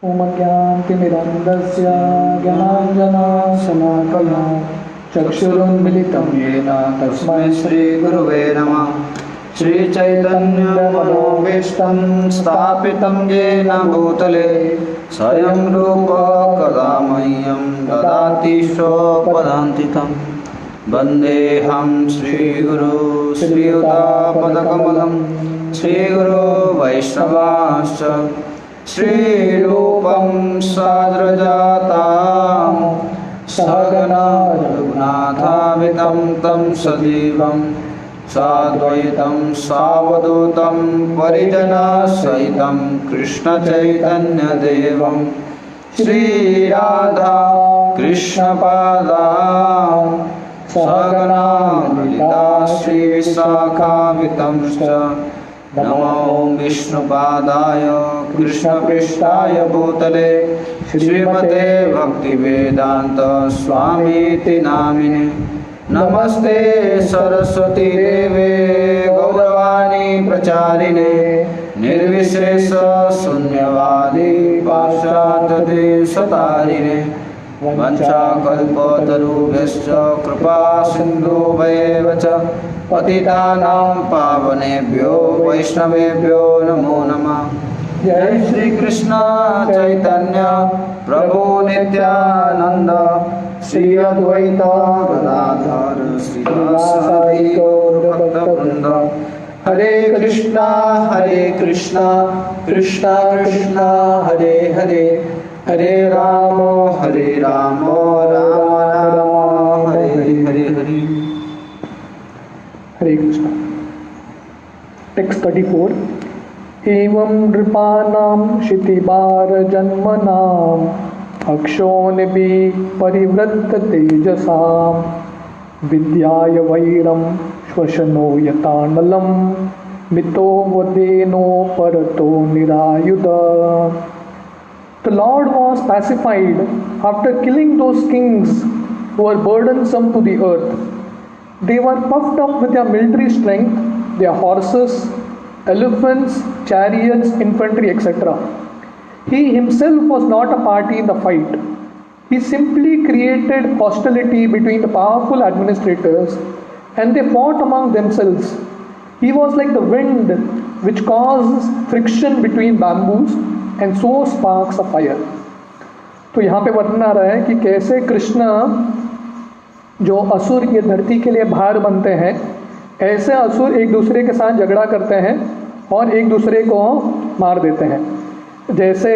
ओमज्ञानतिमिरन्दस्य ज्ञानाञ्जनशलाकया चक्षुरुन्मिलितं येन तस्मै श्रीगुरुवे नमः। श्रीचैतन्यमनोभीष्टं स्थापितं येन भूतले स्वयं रूप कदा मह्यं ददाति स्वपदान्तिकं। वन्देऽहं श्रीगुरु श्रीयुतापदकमलं श्रीगुरो वैष्णवांश्च श्रीरूपं साग्रजातां सहगना रघुनाथान्वितं तं सजीवं साद्वैतं सावधूतं परिजनसहितं कृष्णचैतन्यदेवं श्रीराधा कृष्णपादां सहगना ललिता श्रीविशाखान्वितंश्च। नमो विष्णुपादाय कृष्णपृष्ठाय भूतले श्रीमते भक्तिवेदांत स्वामीति नामिने। नमस्ते सरस्वती देवे गौरवाणी प्रचारिणे निर्विशेष शून्यवादी पाश्चात्यदेशतारिणे। वंशाकल्पतरुभ्यश्च कृपा सिन्धुभ्येव च पतितानां पावनेभ्यो वैष्णवेभ्यो नमो नमः। जय श्री कृष्ण चैतन्य प्रभु नित्यानंद श्री अद्वैत गदाधर श्रीवासादि गौरभक्तवृंद। हरे कृष्णा कृष्णा कृष्णा हरे हरे, हरे राम राम राम हरे हरे। हरे कृष्णा। टेक्स्ट 34। एवं नृपाणां क्षितिभारजन्मनां अक्षोनिभिः परिवृत्त तेजसां विद्याय वैरं श्वसनो यथानलं मितो वदेनो परतो निरायुध। The Lord was pacified after killing those kings who were burdensome to the earth. They were puffed up with their military strength, their horses, elephants, chariots, infantry, etc. He himself was not a party in the fight. He simply created hostility between the powerful administrators and they fought among themselves. He was like the wind which causes friction between bamboos and so sparks a fire. तो यहाँ पे वर्णन आ रहा है कि कैसे कृष्ण जो असुर ये धरती के लिए भार बनते हैं, ऐसे असुर एक दूसरे के साथ झगड़ा करते हैं और एक दूसरे को मार देते हैं। जैसे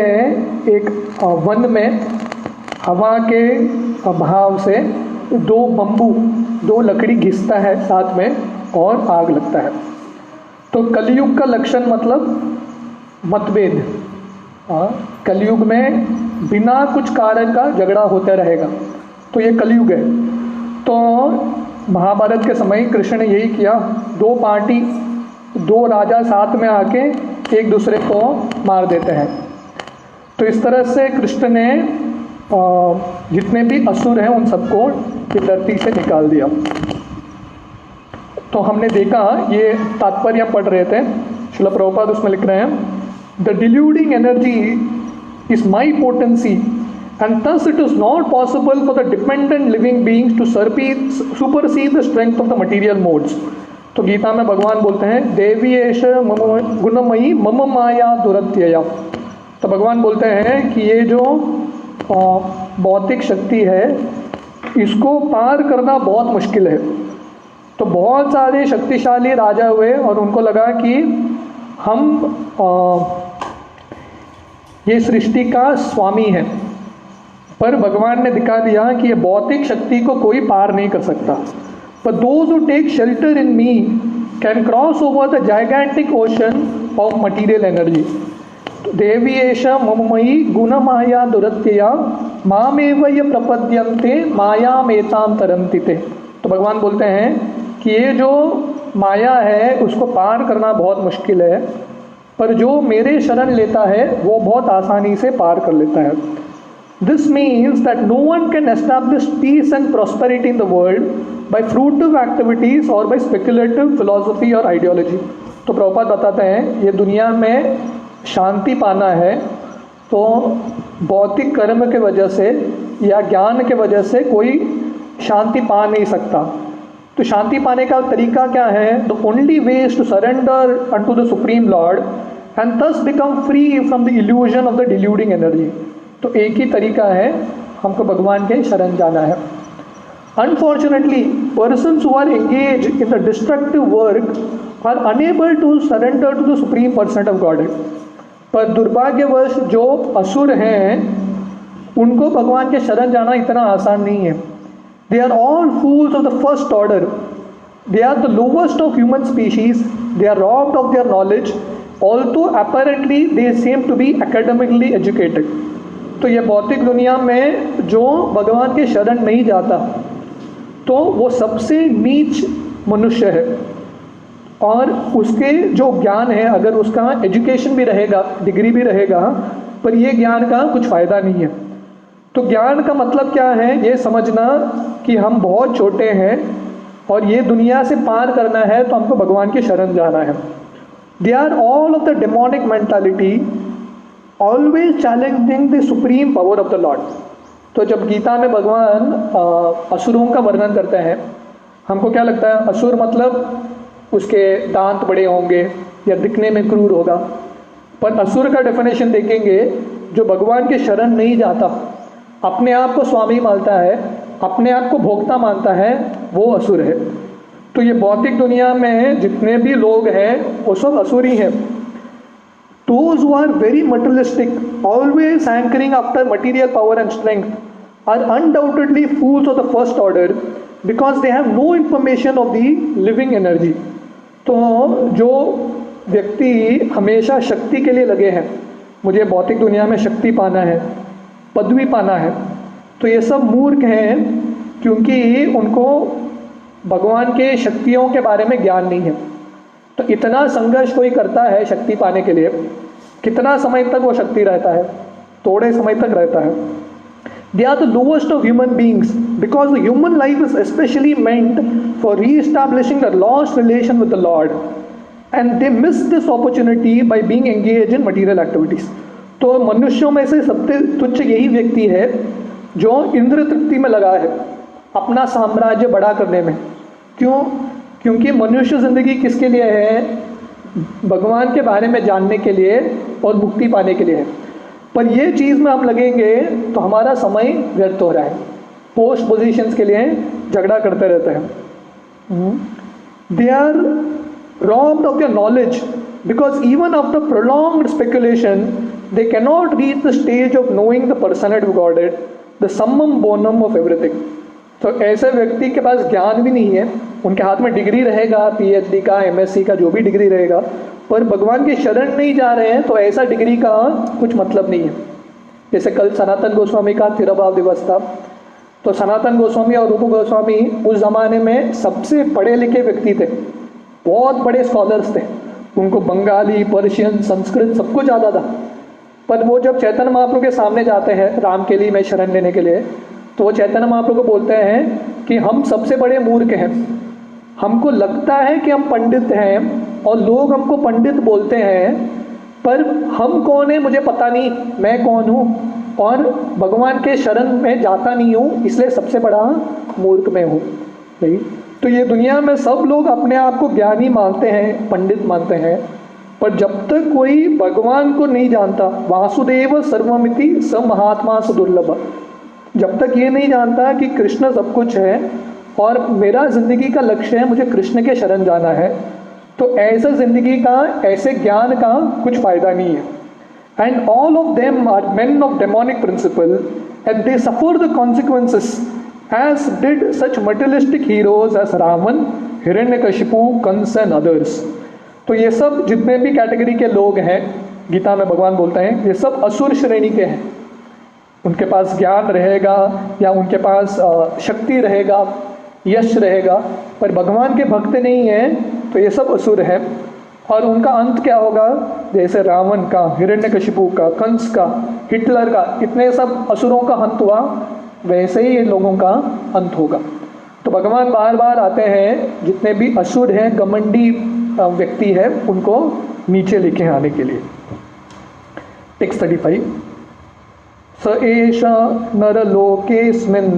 एक वन में हवा के अभाव से दो लकड़ी घिसता है साथ में और आग लगता है। तो कलयुग का लक्षण मतलब मतभेद। कलयुग में बिना कुछ कारण का झगड़ा होता रहेगा, तो ये कलयुग है। तो महाभारत के समय कृष्ण ने यही किया, दो राजा साथ में आके एक दूसरे को मार देते हैं। तो इस तरह से कृष्ण ने जितने भी असुर हैं उन सबको इस धरती से निकाल दिया। तो हमने देखा, ये तात्पर्य पढ़ रहे थे, श्रील प्रभुपाद उसमें लिख रहे हैं, the deluding energy is my potency and thus it is not possible for the dependent living beings to supersede the strength of the material modes. तो गीता में भगवान बोलते हैं देवी एष गुणमयी मम माया दुरत्यया। तो भगवान बोलते हैं कि ये जो भौतिक शक्ति है इसको पार करना बहुत मुश्किल है। तो बहुत सारे शक्तिशाली राजा हुए और उनको लगा कि हम ये सृष्टि का स्वामी है, पर भगवान ने दिखा दिया कि ये भौतिक शक्ति को कोई पार नहीं कर सकता। But those who take shelter in me can cross over the gigantic ocean of material energy. देवी एषा मममयी गुणमाया दुरत्यया मामेव ये प्रपद्यन्ते मायामेतां तरन्ति ते। तो भगवान बोलते हैं कि ये जो माया है उसको पार करना बहुत मुश्किल है, पर जो मेरे शरण लेता है वो बहुत आसानी से पार कर लेता है। This means that no one can establish peace and prosperity in the world by fruitive activities or by speculative philosophy or ideology. तो प्रभुपाद बताते हैं ये दुनिया में शांति पाना है तो भौतिक कर्म के वजह से या ज्ञान के वजह से कोई शांति पा नहीं सकता। तो शांति पाने का तरीका क्या है? The only way is to surrender unto the supreme lord and thus become free from the illusion of the deluding energy. तो एक ही तरीका है, हमको भगवान के शरण जाना है। Unfortunately, persons who are engaged in the destructive work are unable to surrender to the supreme person of Godhead। पर दुर्भाग्यवश जो असुर हैं उनको भगवान के शरण जाना इतना आसान नहीं है। They are all fools of the first order। They are the lowest of human species। They are robbed of their knowledge, although apparently they seem to be academically educated। तो ये भौतिक दुनिया में जो भगवान के शरण नहीं जाता तो वो सबसे नीच मनुष्य है, और उसके जो ज्ञान है, अगर उसका एजुकेशन भी रहेगा, डिग्री भी रहेगा, पर ये ज्ञान का कुछ फ़ायदा नहीं है। तो ज्ञान का मतलब क्या है? ये समझना कि हम बहुत छोटे हैं और ये दुनिया से पार करना है तो हमको भगवान के शरण जाना है। They are all of the demonic mentality always challenging the supreme power of the lord. तो जब गीता में भगवान असुरों का वर्णन करते हैं, हमको क्या लगता है? असुर मतलब उसके दांत बड़े होंगे या दिखने में क्रूर होगा, पर असुर का डेफिनेशन देखेंगे, जो भगवान के शरण नहीं जाता, अपने आप को स्वामी मानता है, अपने आप को भोक्ता मानता है, वो असुर है। तो ये भौतिक दुनिया में जितने भी लोग हैं वो सब असुर ही हैं। Those who are very materialistic, always hankering after material power and strength, are undoubtedly fools of the first order because they have no information of the living energy। तो जो व्यक्ति हमेशा शक्ति के लिए लगे हैं, मुझे भौतिक दुनिया में शक्ति पाना है, पदवी पाना है, तो ये सब मूर्ख हैं, क्योंकि उनको भगवान के शक्तियों के बारे में ज्ञान नहीं है। तो इतना संघर्ष कोई करता है शक्ति पाने के लिए, कितना समय तक वो शक्ति रहता है? थोड़े समय तक रहता है। They are the lowest of human beings because the human life is specially meant for reestablishing the lost relation with the lord and they miss this opportunity by being engage in material activities. तो मनुष्यों में से सबसे तुच्छ यही व्यक्ति है जो इंद्र तृप्ति में लगा है, अपना साम्राज्य बड़ा करने में। क्यों? क्योंकि मनुष्य जिंदगी किसके लिए है? भगवान के बारे में जानने के लिए और मुक्ति पाने के लिए है। पर ये चीज़ में हम लगेंगे तो हमारा समय व्यर्थ हो रहा है, पोस्ट पोजीशंस के लिए झगड़ा करते रहते हैं। They are robbed of their knowledge because even after prolonged speculation they cannot reach the stage of knowing the personality of Godhead, the summum bonum of everything। तो ऐसे व्यक्ति के पास ज्ञान भी नहीं है, उनके हाथ में डिग्री रहेगा, PhD का, MSc का, जो भी डिग्री रहेगा, पर भगवान के शरण नहीं जा रहे हैं, तो ऐसा डिग्री का कुछ मतलब नहीं है। जैसे कल सनातन गोस्वामी का तिरुभाव दिवस था, तो सनातन गोस्वामी और रूप गोस्वामी उस ज़माने में सबसे पढ़े लिखे व्यक्ति थे, बहुत बड़े स्कॉलर्स थे, उनको बंगाली, पर्शियन, संस्कृत सब कुछ आता था। पर वो जब चैतन्य महाप्रभु के सामने जाते हैं राम के लिए, मैं शरण लेने के लिए, तो वो चैतन्य महाप्रभु को बोलते हैं कि हम सबसे बड़े मूर्ख हैं, हमको लगता है कि हम पंडित हैं और लोग हमको पंडित बोलते हैं, पर हम कौन है मुझे पता नहीं, मैं कौन हूँ, और भगवान के शरण में जाता नहीं हूँ, इसलिए सबसे बड़ा मूर्ख मैं हूँ। सही? तो ये दुनिया में सब लोग अपने आप को ज्ञानी मानते हैं, पंडित मानते हैं, पर जब तक कोई भगवान को नहीं जानता, वासुदेव सर्वमिति स महात्मा सुदुर्लभ, जब तक ये नहीं जानता कि कृष्ण सब कुछ है और मेरा ज़िंदगी का लक्ष्य है मुझे कृष्ण के शरण जाना है, तो ऐसा ज़िंदगी का, ऐसे ज्ञान का कुछ फ़ायदा नहीं है। And all of them are men of demonic principle and they suffer the consequences as did such materialistic heroes as Ravana, Hiranyakashipu, Kamsa and others. तो ये सब जितने भी कैटेगरी के लोग हैं, गीता में भगवान बोलते हैं, ये सब असुर श्रेणी के हैं। उनके पास ज्ञान रहेगा या उनके पास शक्ति रहेगा, यश रहेगा, पर भगवान के भक्त नहीं हैं, तो ये सब असुर हैं। और उनका अंत क्या होगा? जैसे रावण का, हिरण्यकशिपु का, कंस का, हिटलर का, इतने सब असुरों का अंत हुआ, वैसे ही इन लोगों का अंत होगा। तो भगवान बार बार आते हैं, जितने भी असुर हैं, घमंडी व्यक्ति है, उनको नीचे लेके आने के लिए। टेक्स्ट 35। स एष नरलोकेऽस्मिन्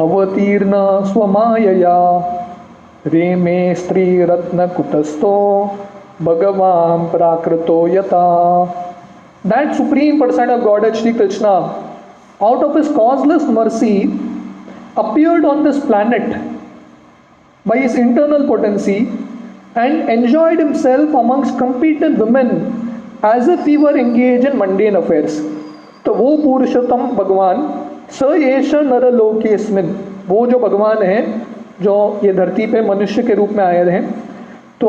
अवतीर्ण स्वमायया रेमे स्त्रीरत्नकुटस्थो भगवान् प्राकृतो यथा. That supreme person of Godhead Shri Krishna, out of his causeless mercy, appeared on this planet by his internal potency and enjoyed himself amongst competent women as if he were engaged in mundane affairs. तो वो पुरुषोत्तम भगवान स एष नरलोकेऽस्मिन्, वो जो भगवान हैं जो ये धरती पे मनुष्य के रूप में आए हैं, तो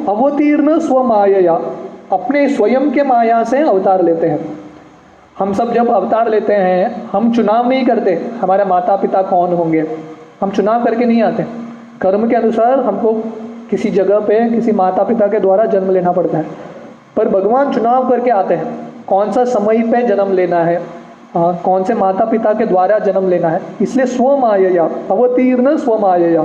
अवतीर्ण स्वमायया, अपने स्वयं के माया से अवतार लेते हैं. हम सब जब अवतार लेते हैं, हम चुनाव नहीं करते हमारे माता पिता कौन होंगे, हम चुनाव करके नहीं आते. कर्म के अनुसार हमको किसी जगह पे किसी माता पिता के द्वारा जन्म लेना पड़ता है, पर भगवान चुनाव करके आते हैं कौन सा समय पे जन्म लेना है, कौन से माता पिता के द्वारा जन्म लेना है. इसलिए स्वमायया, अवतीर्ण स्वमायया.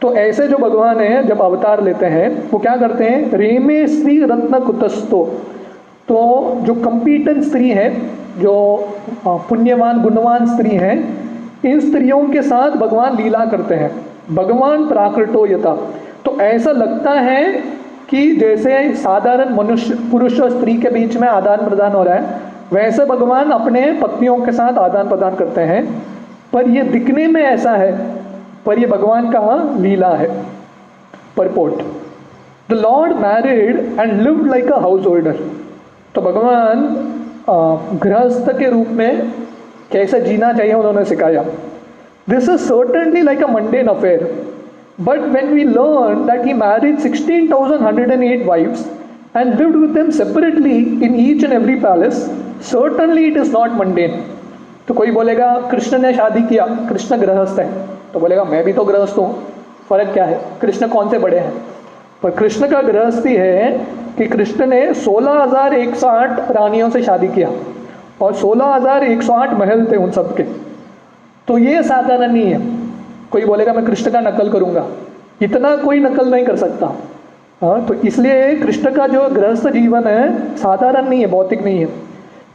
तो ऐसे जो भगवान हैं जब अवतार लेते हैं वो क्या करते हैं, रेमे स्त्री रत्न कुतस्थो, तो जो कंपीटेंट स्त्री है, जो पुण्यवान गुणवान स्त्री हैं, इन स्त्रियों के साथ भगवान लीला करते हैं. भगवान प्राकृतो यथा, तो ऐसा लगता है कि जैसे साधारण मनुष्य पुरुष और स्त्री के बीच में आदान प्रदान हो रहा है, वैसे भगवान अपने पत्नियों के साथ आदान प्रदान करते हैं. पर ये दिखने में ऐसा है, पर ये भगवान का लीला है. Purport, the Lord married and lived like a house holder. तो भगवान गृहस्थ के रूप में कैसे जीना चाहिए उन्होंने सिखाया. This is certainly like a mundane affair, but when we learn that he married 16,108 wives and lived with them separately in each and every palace, certainly it is not mundane. तो कोई बोलेगा कृष्ण ने शादी किया, कृष्ण गृहस्थ है, तो बोलेगा मैं भी तो गृहस्थ हूँ, फर्क क्या है, कृष्ण कौन से बड़े हैं. पर कृष्ण का गृहस्थी है कि कृष्ण ने 16,108 रानियों से शादी किया और 16,108 महल थे उन सबके. तो ये साधारण नहीं है. कोई बोलेगा मैं कृष्ण का नकल करूँगा, इतना कोई नकल नहीं कर सकता. हाँ, तो इसलिए कृष्ण का जो गृहस्थ जीवन है साधारण नहीं है, भौतिक नहीं है.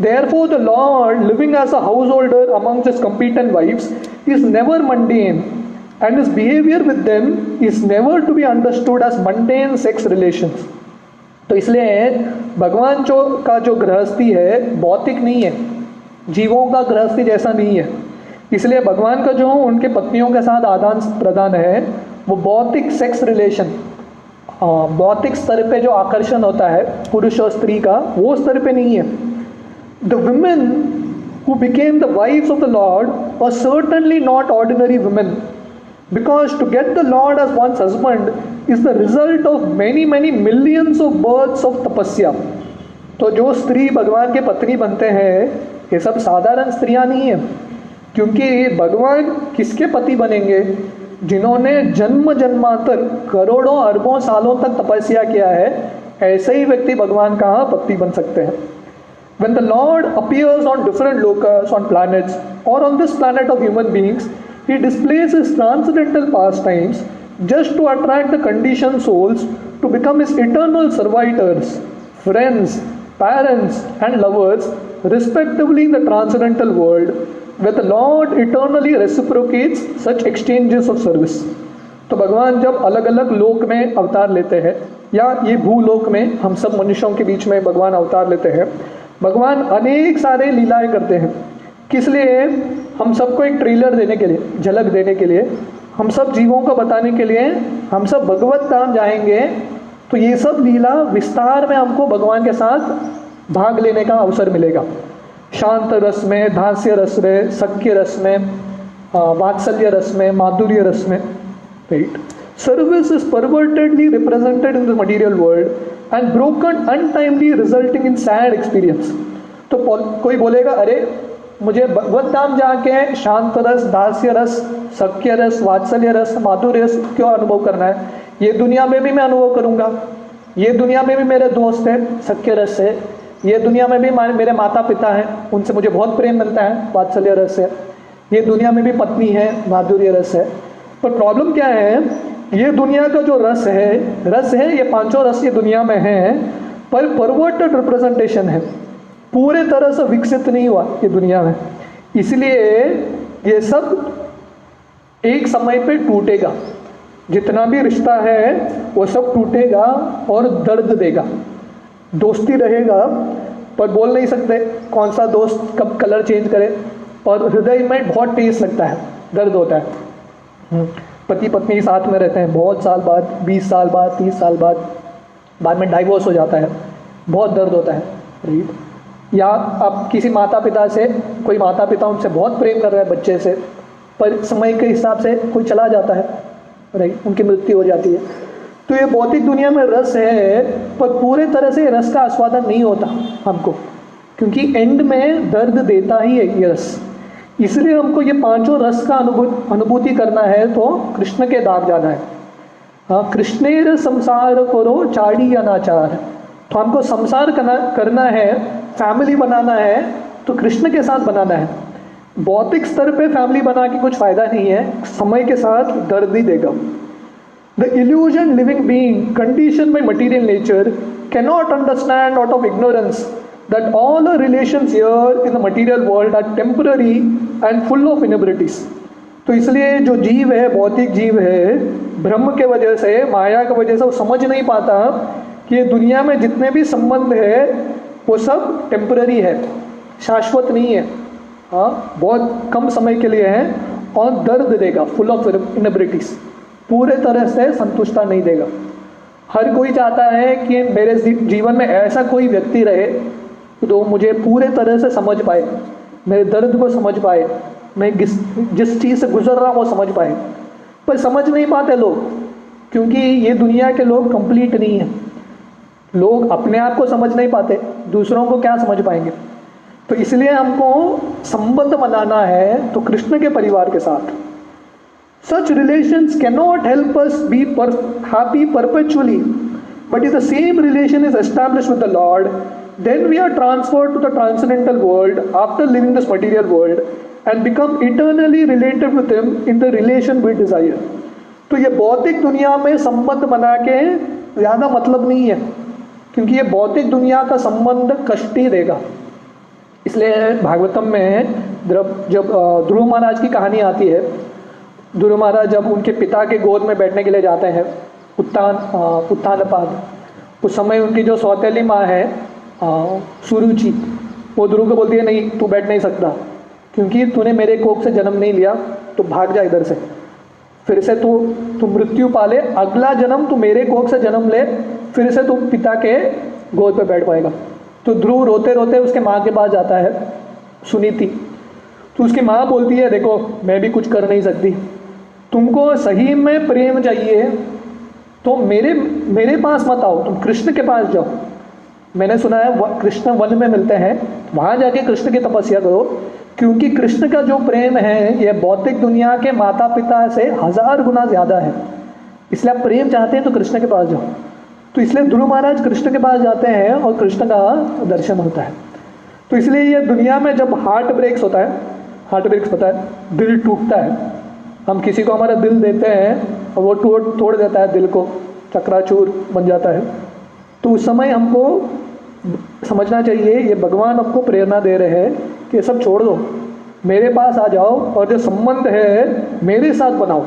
Therefore, the Lord, living as a householder amongst his competent wives, is never mundane, and his behavior with them is never to be understood as mundane sex relations. तो इसलिए भगवान का जो गृहस्थी है भौतिक नहीं है, जीवों का गृहस्थी जैसा नहीं है. इसलिए भगवान का जो उनके पत्नियों के साथ आदान प्रदान है वो भौतिक सेक्स रिलेशन, भौतिक स्तर पे जो आकर्षण होता है पुरुष और स्त्री का, वो स्तर पे नहीं है. The women who became the wives of the Lord were certainly not ordinary women, because to get the Lord as one's husband is the result of many millions of births of tapasya. तो जो स्त्री भगवान के पत्नी बनते हैं ये सब साधारण स्त्रियां नहीं है, क्योंकि भगवान किसके पति बनेंगे, जिन्होंने जन्म जन्मांतर करोड़ों अरबों सालों तक तपस्या किया है, ऐसे ही व्यक्ति भगवान का पति बन सकते हैं. When the Lord appears on different lokas, on planets, or on this planet of human beings, he displays his transcendental pastimes just to attract the conditioned souls to become his eternal servitors, friends, parents, and lovers, respectively in the transcendental world, where the Lord eternally reciprocates such exchanges of service. तो भगवान जब अलग अलग लोक में अवतार लेते हैं, या ये भूलोक में हम सब मनुष्यों के बीच में भगवान अवतार लेते हैं, भगवान अनेक सारे लीलाएं करते हैं. किस लिए, हम सबको एक ट्रेलर देने के लिए, झलक देने के लिए, हम सब जीवों को बताने के लिए हम सब भगवत धाम जाएंगे. तो ये सब लीला विस्तार में हमको भगवान के साथ भाग लेने का अवसर मिलेगा. शांत रस में, धास्य रस में, सख्य रस में, वात्सल्य रस में, माधुर्य रस में. Right, service is pervertedly represented in the material world and broken untimely resulting in sad experience. तो कोई बोलेगा अरे मुझे भगवत धाम जाके शांत रस, दास्य रस, सख्य रस, वात्सल्य रस, माधुर्य रस क्यों अनुभव करना है, ये दुनिया में भी मैं अनुभव करूँगा, ये दुनिया में भी मेरे दोस्त हैं सख्य रस से, ये दुनिया में भी मेरे माता पिता हैं उनसे मुझे बहुत प्रेम मिलता है वात्सल्य रस से, ये दुनिया में भी पत्नी है माधुर्य रस है. पर प्रॉब्लम क्या है, ये दुनिया का जो रस है ये पांचों रस ये दुनिया में है, पर परवर्टेड रिप्रेजेंटेशन है. पूरे तरह से विकसित नहीं हुआ ये दुनिया में, इसलिए ये सब एक समय पे टूटेगा। जितना भी रिश्ता है वो सब टूटेगा और दर्द देगा। दोस्ती रहेगा पर बोल नहीं सकते कौन सा दोस्त कब कलर चेंज करे, और हृदय में बहुत टेस्ट लगता है, दर्द होता है। पति पत्नी साथ में रहते हैं बहुत साल बाद, 20 साल बाद, 30 साल बाद में डाइवोर्स हो जाता है, बहुत दर्द होता है, राइट। या आप किसी माता पिता से, कोई माता पिता उनसे बहुत प्रेम कर रहा है बच्चे से, पर समय के हिसाब से कोई चला जाता है, राइट, उनकी मृत्यु हो जाती है। तो ये भौतिक दुनिया में रस है, पर पूरे तरह से रस का आस्वादन नहीं होता हमको, क्योंकि एंड में दर्द देता ही है ये रस। इसलिए हमको ये पांचों रस का अनुभूति करना है तो कृष्ण के दाम जाना है। हाँ, कृष्णेर संसार करो चाड़ी अनाचार, तो हमको संसार करना है, फैमिली बनाना है तो कृष्ण के साथ बनाना है। भौतिक स्तर पे फैमिली बना के कुछ फायदा नहीं है, समय के साथ दर्द ही देगा। The illusion living being conditioned by material nature cannot understand out of ignorance that all the relations here in the material world are temporary and full of inabilities. तो इसलिए जो जीव है, भौतिक जीव है, ब्रह्म के वजह से, माया की वजह से वो समझ नहीं पाता कि ये दुनिया में जितने भी संबंध है वो सब टेम्पररी है, शाश्वत नहीं है। हाँ, बहुत कम समय के लिए है और दर्द देगा, फुल ऑफ इनएबिलिटीज, पूरे तरह से संतुष्टा नहीं देगा। हर कोई चाहता है कि मेरे जीवन में ऐसा कोई व्यक्ति रहे तो मुझे पूरे तरह से समझ पाए, मेरे दर्द को समझ पाए, मैं जिस चीज़ से गुजर रहा हूँ वो समझ पाए, पर समझ नहीं पाते लोग, क्योंकि ये दुनिया के लोग कंप्लीट नहीं है। लोग अपने आप को समझ नहीं पाते, दूसरों को क्या समझ पाएंगे। तो इसलिए हमको संबंध बनाना है तो कृष्ण के परिवार के साथ। Such relations cannot help us be happy perpetually, but if the same relation is established with the Lord, then we are transferred to the transcendental world after leaving this material world and become eternally related with Him in the relation we desire. तो ये भौतिक दुनिया में संबंध बना के ज़्यादा मतलब नहीं है, क्योंकि ये भौतिक दुनिया का संबंध कष्ट ही देगा। इसलिए भागवतम में जब ध्रुव महाराज की कहानी आती है, ध्रुव महाराज जब उनके पिता के गोद में बैठने के लिए जाते हैं उत्तानपाद, उस समय उनकी जो सौतेली माँ है सुरुचि, वो ध्रुव को बोलती है नहीं तू बैठ नहीं सकता, क्योंकि तूने मेरे कोख से जन्म नहीं लिया, तो भाग जा इधर से, फिर से तू मृत्यु पाले, अगला जन्म तू मेरे कोख से जन्म ले, फिर से तू पिता के गोद पे बैठ पाएगा। तो ध्रुव रोते रोते उसके माँ के पास जाता है, सुनीति। तो उसकी माँ बोलती है देखो मैं भी कुछ कर नहीं सकती, तुमको सही में प्रेम चाहिए तो मेरे पास मत आओ, तुम कृष्ण के पास जाओ। मैंने सुना है कृष्ण वन में मिलते हैं, वहाँ जाके कृष्ण की तपस्या करो, क्योंकि कृष्ण का जो प्रेम है ये भौतिक दुनिया के माता पिता से 1000 गुना ज़्यादा है। इसलिए आप प्रेम चाहते हैं तो कृष्ण के पास जाओ। तो इसलिए ध्रुव महाराज कृष्ण के पास जाते हैं और कृष्ण का दर्शन होता है। तो इसलिए ये दुनिया में जब हार्ट ब्रेक्स होता है, दिल टूटता है, हम किसी को हमारा दिल देते हैं और वो तोड़ देता है दिल को, चकराचूर बन जाता है, तो उस समय हमको समझना चाहिए ये भगवान हमको प्रेरणा दे रहे हैं कि ये सब छोड़ दो, मेरे पास आ जाओ और जो संबंध है मेरे साथ बनाओ।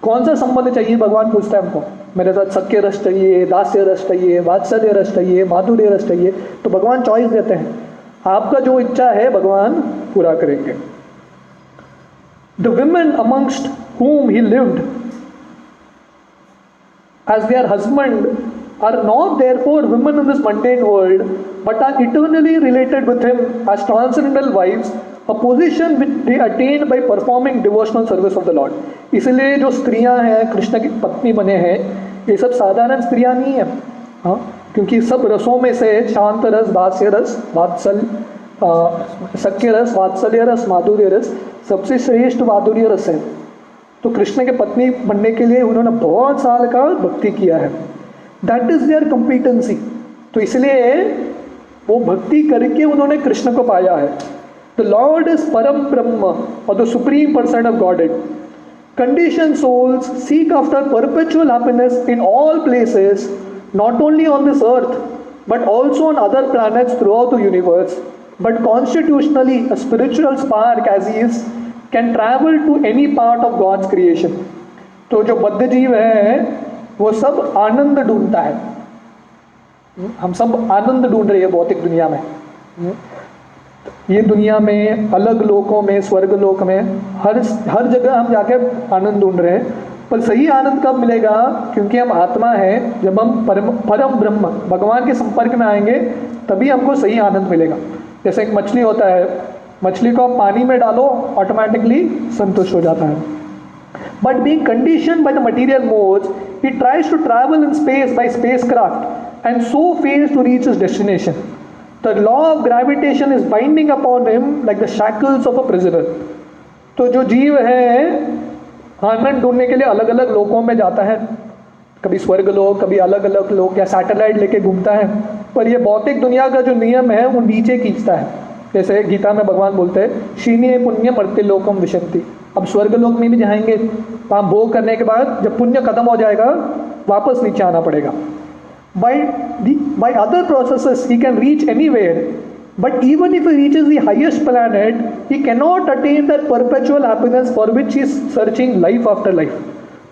कौन सा संबंध चाहिए भगवान पूछता है हमको, मेरे साथ सत्य रस चाहिए, दास्य रस चाहिए, वात्सल्य रस चाहिए, माधुर्य रस चाहिए, तो भगवान चॉइस देते हैं, आपका जो इच्छा है भगवान पूरा करेंगे। The women amongst whom he lived as their husband are not therefore women in this mundane world, but are eternally related with him as transcendental wives, a position which they attained by performing devotional service of the Lord. इसलिए जो स्त्रियां हैं कृष्ण की पत्नी बने हैं, ये सब साधारण स्त्रियां नहीं है, हाँ, क्योंकि सब रसों में से शांत रस, दास्य रस, सख्य रस, वात्सल्य रस, माधुर्य रस सबसे श्रेष्ठ माधुर्य रस है। तो कृष्ण के पत्नी बनने के लिए उन्होंने बहुत साल का भक्ति किया है, दैट इज देयर कॉम्पिटेंसी। तो इसलिए वो भक्ति करके उन्होंने कृष्ण को पाया है। The Lord is Param Brahma और the supreme person of godhead. Condition souls seek after perpetual happiness in all places, not only on this earth but also on other planets throughout the universe, but constitutionally a spiritual spark as he is can travel to any part of God's creation. तो जो बद्ध जीव है वो सब आनंद ढूंढता है, हम सब आनंद ढूंढ रहे हैं भौतिक दुनिया में। ये दुनिया में अलग लोकों में, स्वर्ग लोक में, हर जगह हम जाके आनंद ढूंढ रहे हैं, पर सही आनंद कब मिलेगा? क्योंकि हम आत्मा है, जब हम परम ब्रह्म भगवान के संपर्क में आएंगे तभी हमको सही आनंद मिलेगा। जैसे एक मछली होता है, मछली को आप पानी में डालो ऑटोमेटिकली संतुष्ट हो जाता है, but being conditioned by the material modes he tries to travel in space by spacecraft and so fails to reach his destination. The law of gravitation is binding upon him like the shackles of a prisoner. तो जो जीव है आनंद ढूंढने के लिए अलग अलग लोकों में जाता है, कभी स्वर्ग लोक, कभी अलग अलग लोक, या सैटेलाइट लेके घूमता है, पर ये भौतिक दुनिया का जो नियम है वो नीचे खींचता है। जैसे गीता में भगवान बोलते हैं शीनीय पुण्य मर्त्य लोकम विशंति। अब स्वर्ग लोक में भी जाएंगे, वहाँ भोग करने के बाद जब पुण्य खत्म हो जाएगा वापस नीचे आना पड़ेगा। By other processes he can reach anywhere, but even if he reaches the highest planet he cannot attain that perpetual happiness for which he is searching life after life.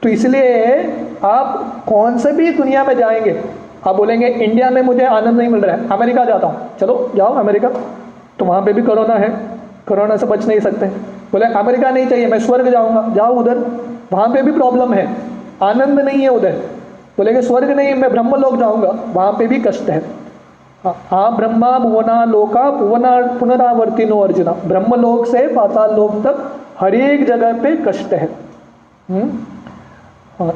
तो इसलिए आप कौन से भी दुनिया में जाएंगे, आप बोलेंगे इंडिया में मुझे आनंद नहीं मिल रहा है, अमेरिका जाता हूँ, चलो जाओ अमेरिका, तो वहाँ पे भी कोरोना है, कोरोना से बच नहीं सकते। बोले अमेरिका नहीं चाहिए, मैं स्वर्ग जाऊँगा, जाओ उधर, वहाँ पे भी प्रॉब्लम है, आनंद नहीं है उधर। बोलेंगे स्वर्ग नहीं, मैं ब्रह्मलोक जाऊंगा, वहां पे भी कष्ट है। हाँ ब्रह्मा भुवना लोका पुनरावर्तिनो अर्जुना, ब्रह्मलोक से पाताल लोक तक हर एक जगह पे कष्ट है।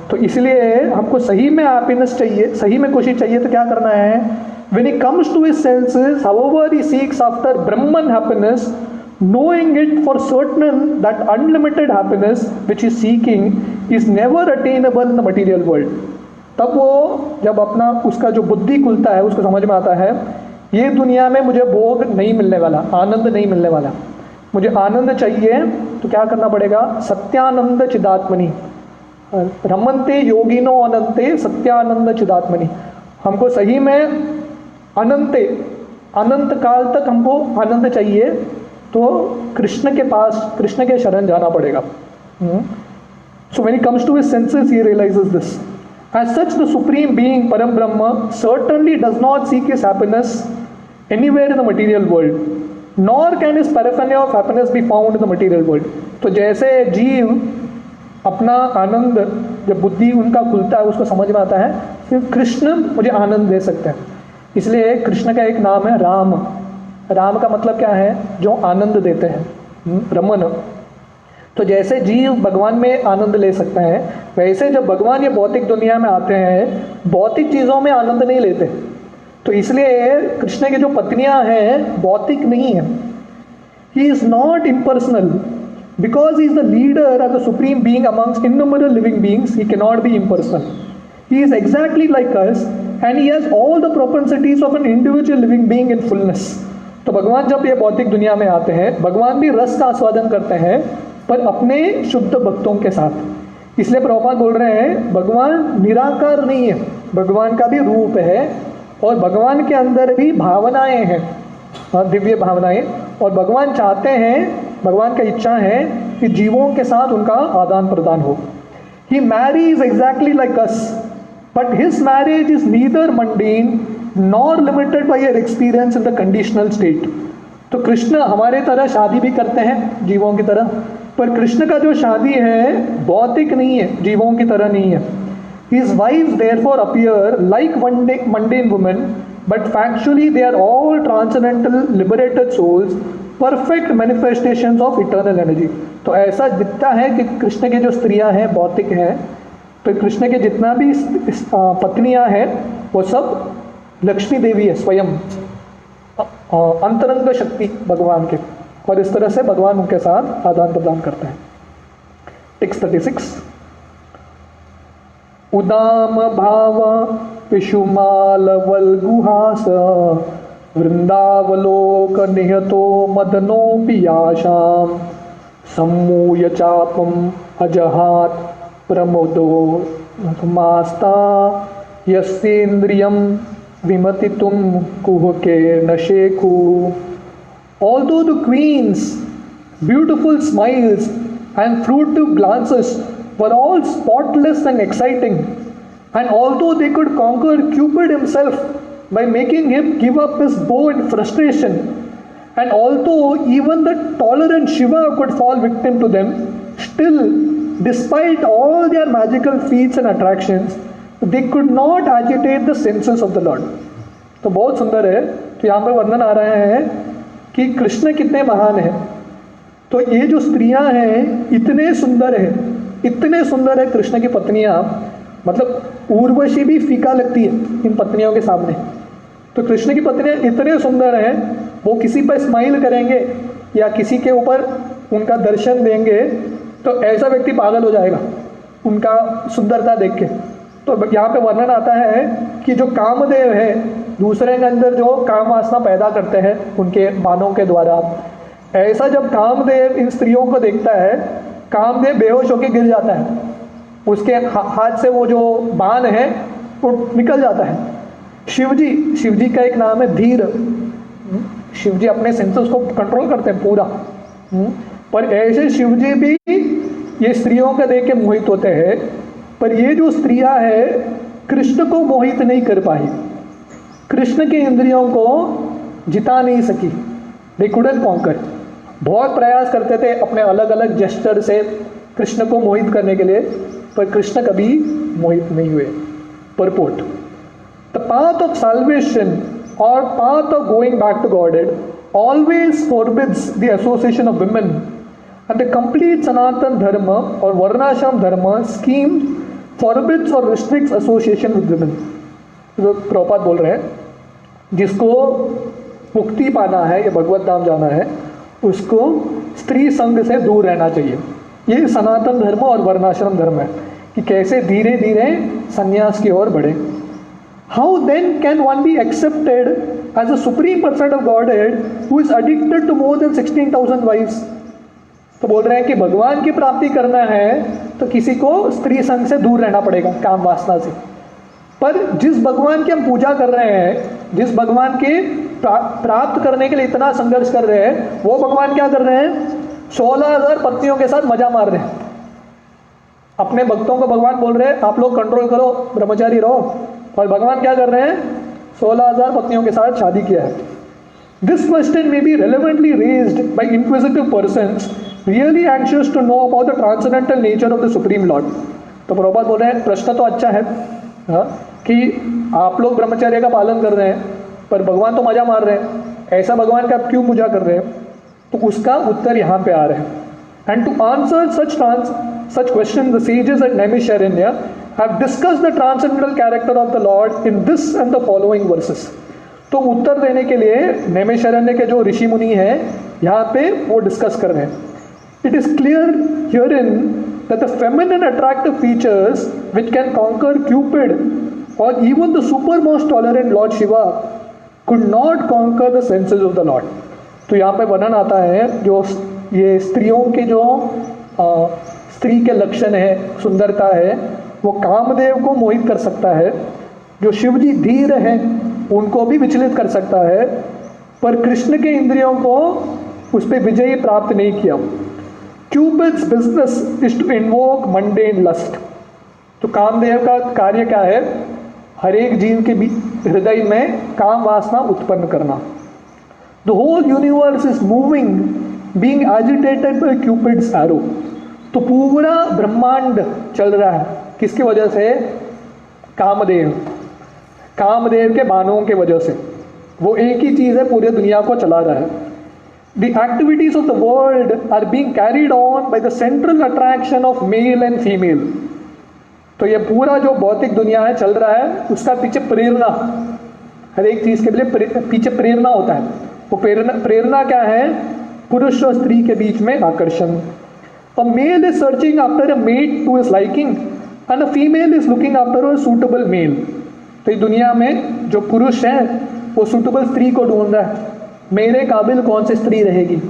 तो इसलिए हमको सही में हैप्पीनेस चाहिए, सही में खुशी चाहिए, तो क्या करना है? When he comes to his senses, however he seeks after Brahman happiness, knowing it for certain that unlimited happiness which he is seeking is never attainable in the material world. तब वो जब अपना उसका जो बुद्धि खुलता है, उसको समझ में आता है ये दुनिया में मुझे भोग नहीं मिलने वाला, आनंद नहीं मिलने वाला, मुझे आनंद चाहिए, तो क्या करना पड़ेगा? सत्यानंद चिदात्मनि रमन्ते योगिनो अनंते सत्यानंद चिदात्मनि। हमको सही में अनंत काल तक हमको आनंद चाहिए, तो कृष्ण के पास, कृष्ण के शरण जाना पड़ेगा। So when he comes to his senses he realizes this. As such, the Supreme Being, Param Brahma, certainly does not seek his happiness anywhere in the material world, nor can his paraphernalia of happiness be found in the material world. तो जैसे जीव अपना आनंद, जब बुद्धि उनका खुलता है, उसको समझ में आता है, फिर कृष्ण मुझे आनंद दे सकते हैं। इसलिए कृष्ण का एक नाम है राम। राम का मतलब क्या है? जो आनंद देते हैं, रमन। तो जैसे जीव भगवान में आनंद ले सकते हैं, वैसे जब भगवान ये भौतिक दुनिया में आते हैं, भौतिक चीज़ों में आनंद नहीं लेते। तो इसलिए कृष्ण की जो पत्नियां हैं भौतिक नहीं है। He is not impersonal because he is the leader and the supreme being amongst innumerable living beings. He can not be impersonal. He is exactly like us and he has all the propensities of an individual living being in fullness. तो भगवान जब ये भौतिक दुनिया में आते हैं, भगवान भी रस का आस्वादन करते हैं, पर अपने शुद्ध भक्तों के साथ। इसलिए प्रभुपाद बोल रहे हैं भगवान निराकार नहीं है, भगवान का भी रूप है, और भगवान के अंदर भी भावनाएं हैं, दिव्य भावनाएं, और भगवान चाहते हैं, भगवान का इच्छा है कि जीवों के साथ उनका आदान प्रदान हो। He marries exactly like us, but his marriage is neither mundane nor limited by your experience in the conditional state. तो कृष्ण हमारे तरह शादी भी करते हैं जीवों की तरह, पर कृष्ण का जो शादी है भौतिक नहीं है, जीवों की तरह नहीं है। His wives therefore appear like mundane women, but factually they are all transcendental liberated souls, perfect manifestations of eternal energy. तो ऐसा दिखता है कि कृष्ण की जो स्त्रियां हैं भौतिक हैं, तो कृष्ण के जितना भी पत्नियां हैं वो सब लक्ष्मी देवी है, स्वयं अंतरंग शक्ति भगवान के, और इस तरह से भगवान उनके साथ आदान प्रदान करते हैं। टेक्स्ट 36। उदाम भाव पिशुमाल वल्गुहास वृंदावलोक निहतो मदनो पियाशाम सम्मूय चापम अजहात प्रमोदो मास्ता यस्येन्द्रियम विमतितुम कुहके नशेखु Although the queen's beautiful smiles and fruitive glances were all spotless and exciting, and although they could conquer Cupid himself by making him give up his bow in frustration, and although even the tolerant Shiva could fall victim to them, still, despite all their magical feats and attractions, they could not agitate the senses of the Lord. तो बहुत सुंदर है। तो यहाँ पर वर्णन आ रहे हैं कि कृष्ण कितने महान हैं। तो ये जो स्त्रियां हैं इतने सुंदर हैं, इतने सुंदर है कृष्ण की पत्नियां, मतलब उर्वशी भी फीका लगती है इन पत्नियों के सामने। तो कृष्ण की पत्नियां इतने सुंदर हैं, वो किसी पर स्माइल करेंगे या किसी के ऊपर उनका दर्शन देंगे तो ऐसा व्यक्ति पागल हो जाएगा उनका सुंदरता देख के। तो यहाँ पे वर्णन आता है कि जो कामदेव है, दूसरे के अंदर जो काम वासना पैदा करते हैं उनके बाणों के द्वारा, ऐसा जब कामदेव इन स्त्रियों को देखता है, कामदेव बेहोश होकर गिर जाता है, उसके हाथ से वो जो बाण है वो निकल जाता है। शिवजी का एक नाम है धीर। शिवजी अपने सेंसेस को कंट्रोल करते हैं पूरा, पर ऐसे शिवजी भी ये स्त्रियों का देख के मोहित होते हैं। पर ये जो स्त्रियां है कृष्ण को मोहित नहीं कर पाई, कृष्ण के इंद्रियों को जिता नहीं सकी। They couldn't conquer. बहुत प्रयास करते थे अपने अलग अलग जेस्चर से कृष्ण को मोहित करने के लिए, पर कृष्ण कभी मोहित नहीं हुए। Purport: the path of salvation or path of going back to Godhead always forbids the association of women, and the complete Sanatan Dharma or Varnashram Dharma scheme forbids or restricts association with women. तो प्रभुपाद बोल रहे हैं जिसको मुक्ति पाना है या भगवत धाम जाना है उसको स्त्री संग से दूर रहना चाहिए। ये सनातन धर्म और वर्णाश्रम धर्म है कि कैसे धीरे धीरे संन्यास की ओर बढ़े। How then can one be accepted as a supreme person of godhead who is addicted to more than 16,000 wives. तो बोल रहे हैं कि भगवान की प्राप्ति करना है तो किसी को स्त्री संग से दूर रहना पड़ेगा, काम वासना से। पर जिस भगवान की हम पूजा कर रहे हैं, जिस भगवान के प्राप्त करने के लिए इतना संघर्ष कर रहे हैं, वो भगवान क्या कर रहे हैं? 16,000 पत्नियों के साथ मजा मार रहे हैं। अपने भक्तों को भगवान बोल रहे हैं आप लोग कंट्रोल करो, ब्रह्मचारी रहो, और भगवान क्या कर रहे हैं? 16,000 पत्नियों के साथ शादी किया है। This question may be relevantly raised by inquisitive persons really anxious to know about the transcendental nature of the Supreme Lord. तो प्रभुपाद बोल रहे हैं प्रश्न तो अच्छा है कि आप लोग ब्रह्मचर्य का पालन कर रहे हैं पर भगवान तो मजा मार रहे हैं, ऐसा भगवान का आप क्यों पूजा कर रहे हैं? तो उसका उत्तर यहाँ पे आ रहे हैं। And to answer such questions, the sages at Naimisharanya have discussed the transcendental character of the Lord in this and the following verses. तो उत्तर देने के लिए नैमिषारण्य के जो ऋषि मुनि हैं यहाँ पे वो डिस्कस कर रहे हैं। It is clear herein that the feminine attractive features which can conquer Cupid or even the supermost tolerant Lord Shiva could not conquer the senses of the Lord. तो यहाँ पे वर्णन आता है जो ये स्त्रियों के जो स्त्री के लक्षण है, सुंदरता है, वो कामदेव को मोहित कर सकता है। जो शिवजी धीर हैं उनको भी विचलित कर सकता है, पर कृष्ण के इंद्रियों को उस पर विजय प्राप्त नहीं किया। Cupid's business is to invoke mundane lust. तो कामदेव का कार्य क्या है? हर एक जीव के हृदय में काम वासना उत्पन्न करना। The whole universe is moving, being agitated by Cupid's arrow. तो पूरा ब्रह्मांड चल रहा है किसकी वजह से? कामदेव के बाणों के वजह से। वो एक ही चीज़ है, पूरी दुनिया को चला रहा है। The activities of the world are being carried on by the central attraction of male and female. तो ये पूरा जो भौतिक दुनिया है चल रहा है, उसका पीछे प्रेरणा, हर एक चीज़ के लिए पीछे प्रेरणा होता है। वो प्रेरणा क्या है? पुरुष और स्त्री के बीच में आकर्षण। A male is searching after a mate to his liking and a female is looking after a suitable male. तो इस दुनिया में जो पुरुष है वो सुटेबल स्त्री को ढूंढ रहा है, मेरे काबिल कौन सी स्त्री रहेगी,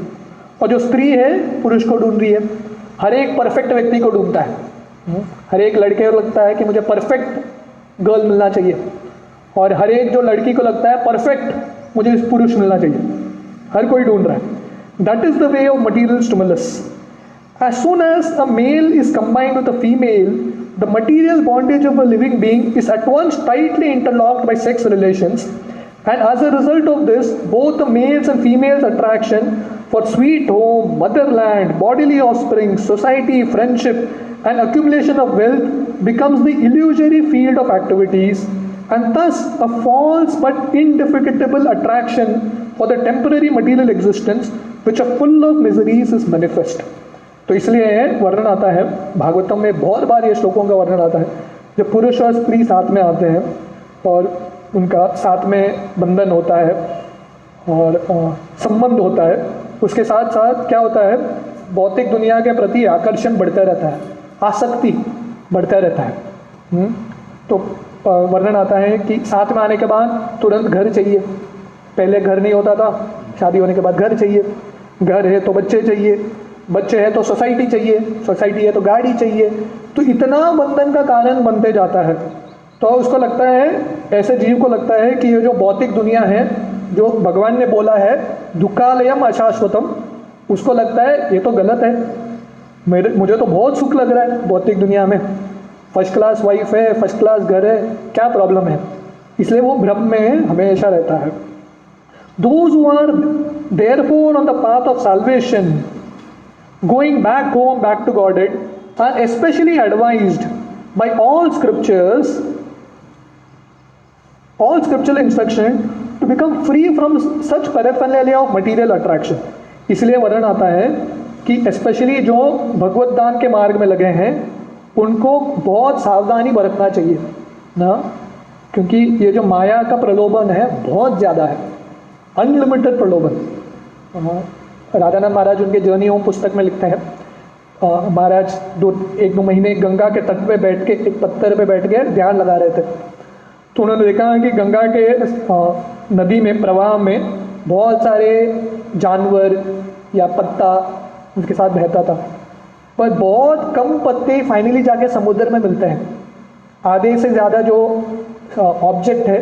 और जो स्त्री है पुरुष को ढूंढ रही है। हर एक परफेक्ट व्यक्ति को ढूंढता है। हर एक लड़के को लगता है कि मुझे परफेक्ट गर्ल मिलना चाहिए, और हर एक जो लड़की को लगता है परफेक्ट मुझे पुरुष मिलना चाहिए। हर कोई ढूंढ रहा है। That is the way of material stimulus. As soon as a male is combined with a female, the material bondage of a living being is at once tightly interlocked by sex relations, and as a result of this, both the males and females attraction for sweet home, motherland, bodily offspring, society, friendship, and accumulation of wealth becomes the illusory field of activities, and thus a false but indefatigable attraction for the temporary material existence which are full of miseries is manifest. तो इसलिए वर्णन आता है भागवतम में, बहुत बार ये श्लोकों का वर्णन आता है, जब पुरुष और स्त्री साथ में आते हैं और उनका साथ में बंधन होता है और संबंध होता है, उसके साथ साथ क्या होता है, भौतिक दुनिया के प्रति आकर्षण बढ़ता रहता है, आसक्ति बढ़ता रहता है। तो वर्णन आता है कि साथ में आने के बाद तुरंत घर चाहिए। पहले घर नहीं होता था, शादी होने के बाद घर चाहिए, घर है तो बच्चे चाहिए, बच्चे है तो सोसाइटी चाहिए, सोसाइटी है तो गाड़ी चाहिए। तो इतना बंधन का कारण बनते जाता है। तो उसको लगता है, ऐसे जीव को लगता है कि ये जो भौतिक दुनिया है, जो भगवान ने बोला है दुखालयम अशाश्वतम, उसको लगता है ये तो गलत है। मुझे तो बहुत सुख लग रहा है भौतिक दुनिया में, फर्स्ट क्लास वाइफ है, फर्स्ट क्लास घर है, क्या प्रॉब्लम है। इसलिए वो भ्रम में हमेशा रहता है। Those who are therefore on the path of salvation, going back home, back to Godhead, are especially advised by all scriptural instruction to become free from such paraphernalia of material attraction. इसलिए वर्णन आता है कि specially जो भगवत दान के मार्ग में लगे हैं उनको बहुत सावधानी बरतना चाहिए ना, क्योंकि ये जो माया का प्रलोभन है बहुत ज़्यादा है, अनलिमिटेड प्रलोभन। राधानंद महाराज उनके जर्नी होम पुस्तक में लिखते हैं, महाराज एक दो महीने गंगा के तट पे बैठ के एक पत्थर पे बैठ के ध्यान लगा रहे थे। तो उन्होंने देखा कि गंगा के नदी में, प्रवाह में बहुत सारे जानवर या पत्ता उसके साथ बहता था, पर बहुत कम पत्ते फाइनली जाके समुद्र में मिलते हैं। आधे से ज़्यादा जो ऑब्जेक्ट है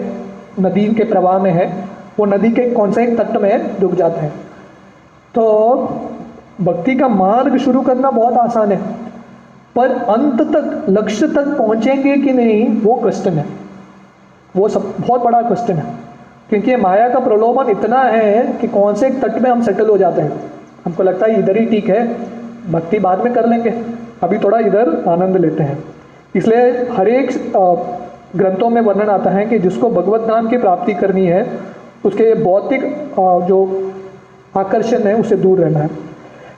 नदी के प्रवाह में है, वो नदी के कौन से एक तट में डूब जाते हैं। तो भक्ति का मार्ग शुरू करना बहुत आसान है, पर अंत तक, लक्ष्य तक पहुंचेंगे कि नहीं, वो क्वेश्चन है। वो सब बहुत बड़ा क्वेश्चन है, क्योंकि माया का प्रलोभन इतना है कि कौन से एक तट में हम सेटल हो जाते हैं। हमको लगता है इधर ही ठीक है, भक्ति बाद में कर लेंगे, अभी थोड़ा इधर आनंद लेते हैं। इसलिए हर एक ग्रंथों में वर्णन आता है कि जिसको भगवत धाम की प्राप्ति करनी है, उसके भौतिक जो आकर्षण है उससे दूर रहना है।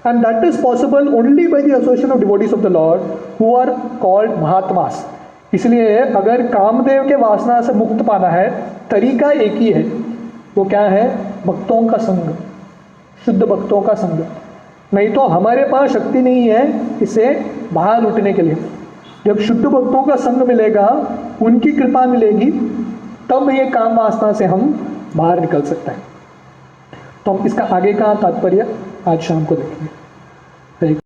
And that is possible only by the association of devotees of the lord who are called mahatmas. इसलिए अगर कामदेव के वासना से मुक्त पाना है, तरीका एक ही है, वो क्या है, भक्तों का संग, शुद्ध भक्तों का संग। नहीं तो हमारे पास शक्ति नहीं है इसे बाहर उठने के लिए। जब शुद्ध भक्तों का संग मिलेगा, उनकी कृपा मिलेगी, तब ये काम वासना से हम बाहर निकल सकते हैं। तो हम इसका आगे का तात्पर्य आज शाम को देखेंगे।